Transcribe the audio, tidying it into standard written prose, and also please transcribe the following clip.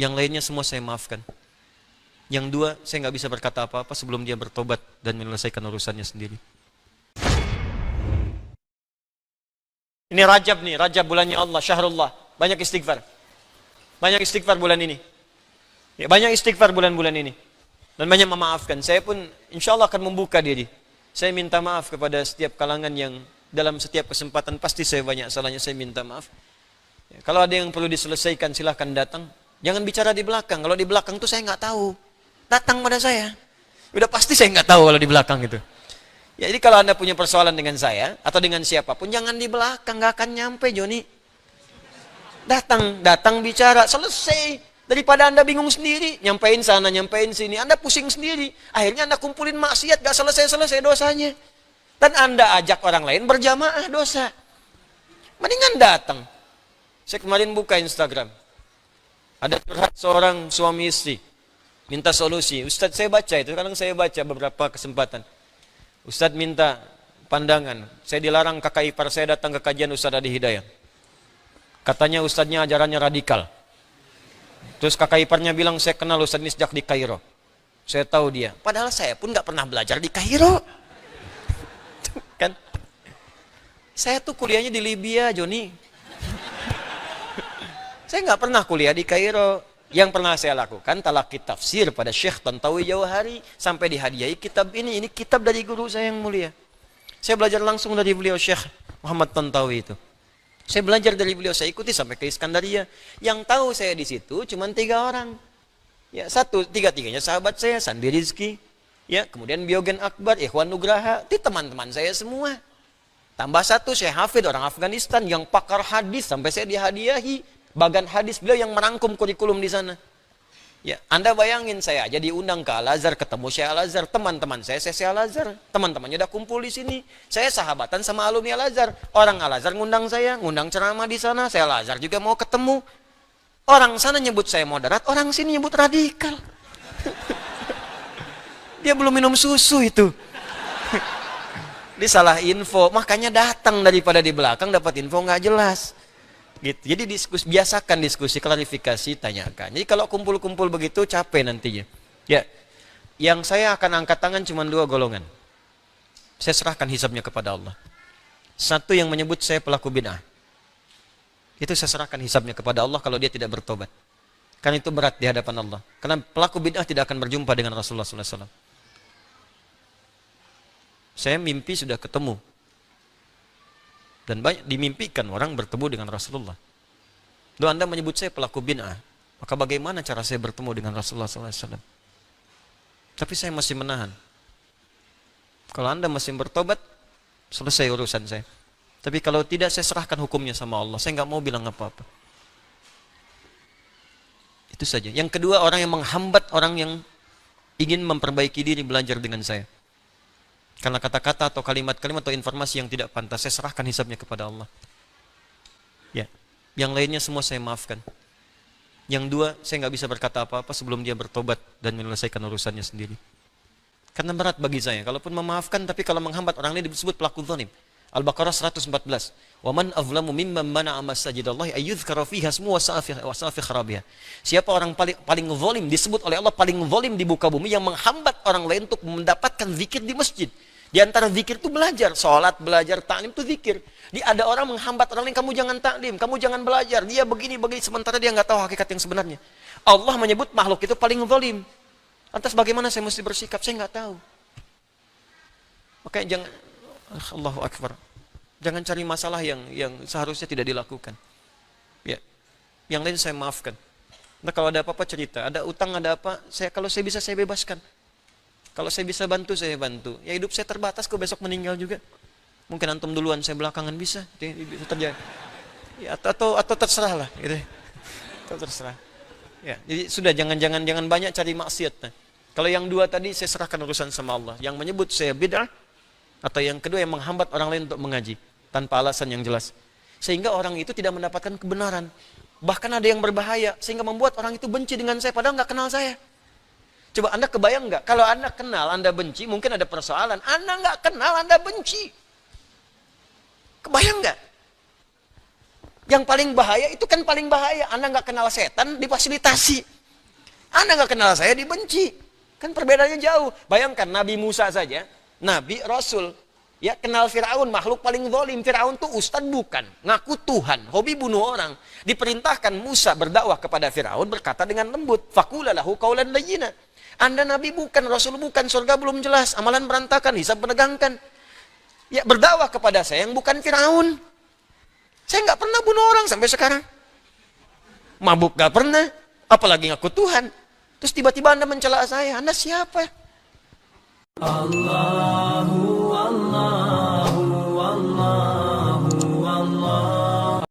Yang lainnya semua saya maafkan. Yang dua, saya nggak bisa berkata apa-apa sebelum dia bertobat dan menyelesaikan urusannya sendiri. Ini Rajab nih, Rajab bulannya Allah, Syahrullah. Banyak istighfar. Banyak istighfar bulan ini. Ya, banyak istighfar bulan-bulan ini. Dan banyak memaafkan. Saya pun insya Allah akan membuka diri. Saya minta maaf kepada setiap kalangan yang dalam setiap kesempatan pasti saya banyak salahnya, saya minta maaf. Ya, kalau ada yang perlu diselesaikan silahkan datang. Jangan bicara di belakang. Kalau di belakang tuh saya nggak tahu. Datang pada saya. Udah pasti saya nggak tahu kalau di belakang itu. Ya, jadi kalau Anda punya persoalan dengan saya atau dengan siapapun, jangan di belakang, nggak akan nyampe, Joni. Datang bicara, selesai. Daripada Anda bingung sendiri, nyampein sana, nyampein sini, Anda pusing sendiri. Akhirnya Anda kumpulin maksiat, gak selesai-selesai dosanya. Dan Anda ajak orang lain berjamaah dosa. Mendingan datang. Saya kemarin buka Instagram. Ada curhat seorang suami istri. Minta solusi. Ustadz, saya baca itu, kadang saya baca beberapa kesempatan. Ustadz minta pandangan. Saya dilarang kakak ipar saya datang ke kajian Ustadz Adi Hidayat. Katanya ustadznya ajarannya radikal. Terus kakak iparnya bilang, saya kenal Ustadz ini sejak di Kairo. Saya tahu dia. Padahal saya pun gak pernah belajar di Kairo. Kan? Saya tuh kuliahnya di Libya, Joni. Saya gak pernah kuliah di Kairo. Yang pernah saya lakukan, talaqi tafsir pada Syekh Tantawi Jauhari. Sampai dihadiahi kitab ini. Ini kitab dari guru saya yang mulia. Saya belajar langsung dari beliau, Syekh Muhammad Tantawi itu. Saya belajar dari beliau, saya ikuti sampai ke Iskandaria. Yang tahu saya di situ cuma 3 orang. Ya, tiga-tiganya sahabat saya, Sandi Rizki. Ya, kemudian Biogen Akbar, Ikhwan Nugraha, itu teman-teman saya semua. Tambah 1 Syekh Hafid orang Afghanistan yang pakar hadis sampai saya dihadiahi bagan hadis, beliau yang merangkum kurikulum di sana. Ya, Anda bayangin saya aja diundang ke Al-Azhar, ketemu Syekh Al-Azhar, teman-teman saya Syekh Al-Azhar, teman-temannya udah kumpul di sini. Saya sahabatan sama alumni Al-Azhar. Orang Al-Azhar ngundang saya, ngundang ceramah di sana, saya Al-Azhar juga mau ketemu. Orang sana nyebut saya moderat, orang sini nyebut radikal. Dia belum minum susu itu. Dia salah info, makanya datang daripada di belakang dapat info nggak jelas. Gitu. Jadi biasakan diskusi, klarifikasi, tanyakan. Jadi kalau kumpul-kumpul begitu capek nantinya. Ya, yang saya akan angkat tangan cuma 2 golongan. Saya serahkan hisabnya kepada Allah. 1 yang menyebut saya pelaku bid'ah. Itu saya serahkan hisabnya kepada Allah kalau dia tidak bertobat. Karena itu berat di hadapan Allah. Karena pelaku bid'ah tidak akan berjumpa dengan Rasulullah SAW. Saya mimpi sudah ketemu. Dan banyak dimimpikan orang bertemu dengan Rasulullah. Lalu Anda menyebut saya pelaku bid'ah, maka bagaimana cara saya bertemu dengan Rasulullah SAW? Tapi saya masih menahan. Kalau Anda masih bertobat, selesai urusan saya. Tapi kalau tidak, saya serahkan hukumnya sama Allah. Saya nggak mau bilang apa-apa. Itu saja. Yang kedua, orang yang menghambat orang yang ingin memperbaiki diri belajar dengan saya. Karena kata-kata atau kalimat-kalimat atau informasi yang tidak pantas, saya serahkan hisabnya kepada Allah. Ya, yang lainnya semua saya maafkan. Yang dua, saya nggak bisa berkata apa-apa sebelum dia bertobat dan menyelesaikan urusannya sendiri. Karena berat bagi saya. Kalaupun memaafkan, tapi kalau menghambat orang ini disebut pelaku zalim. Al-Baqarah 114. Wa man azlamu mimman mana'a masajidallahi ayyudhkara fiha ismuhu wa sa'a fi kharabiha. Siapa orang paling zalim, disebut oleh Allah paling zalim di muka bumi, yang menghambat orang lain untuk mendapatkan zikir di masjid. Di antara zikir itu belajar, sholat, belajar, taklim itu zikir. Ada orang menghambat orang lain, kamu jangan taklim, kamu jangan belajar, dia begini, sementara dia nggak tahu hakikat yang sebenarnya. Allah menyebut makhluk itu paling zalim. Lantas bagaimana saya mesti bersikap? Saya nggak tahu. Makanya jangan, Allahu Akbar, jangan cari masalah yang seharusnya tidak dilakukan. Ya, yang lain saya maafkan. Nah, kalau ada apa-apa cerita, ada utang, ada apa, kalau saya bisa saya bebaskan. Kalau saya bisa bantu, saya bantu. Ya hidup saya terbatas, kok besok meninggal juga. Mungkin antum duluan, saya belakangan bisa terjadi. Ya, atau terserah lah, gitu. Atau terserah. Ya, jadi sudah jangan banyak cari maksiat. Nah, kalau yang 2 tadi saya serahkan urusan sama Allah. Yang menyebut saya bid'ah, atau yang kedua yang menghambat orang lain untuk mengaji tanpa alasan yang jelas. Sehingga orang itu tidak mendapatkan kebenaran. Bahkan ada yang berbahaya sehingga membuat orang itu benci dengan saya padahal nggak kenal saya. Coba Anda kebayang nggak? Kalau Anda kenal, Anda benci, mungkin ada persoalan. Anda nggak kenal, Anda benci. Kebayang nggak? Yang paling bahaya itu kan paling bahaya. Anda nggak kenal setan, difasilitasi. Anda nggak kenal saya, dibenci. Kan perbedaannya jauh. Bayangkan Nabi Musa saja, Nabi, Rasul, ya kenal Firaun, makhluk paling zalim. Firaun tuh ustad bukan, ngaku Tuhan, hobi bunuh orang. Diperintahkan Musa berdakwah kepada Firaun, berkata dengan lembut, faqula lahu qaulan layyina. Anda Nabi bukan, Rasul bukan, surga belum jelas, amalan berantakan, hisab menegangkan. Ya berdakwah kepada saya yang bukan Firaun. Saya nggak pernah bunuh orang sampai sekarang. Mabuk nggak pernah, apalagi ngaku Tuhan. Terus tiba-tiba Anda mencela saya, Anda siapa? Allahu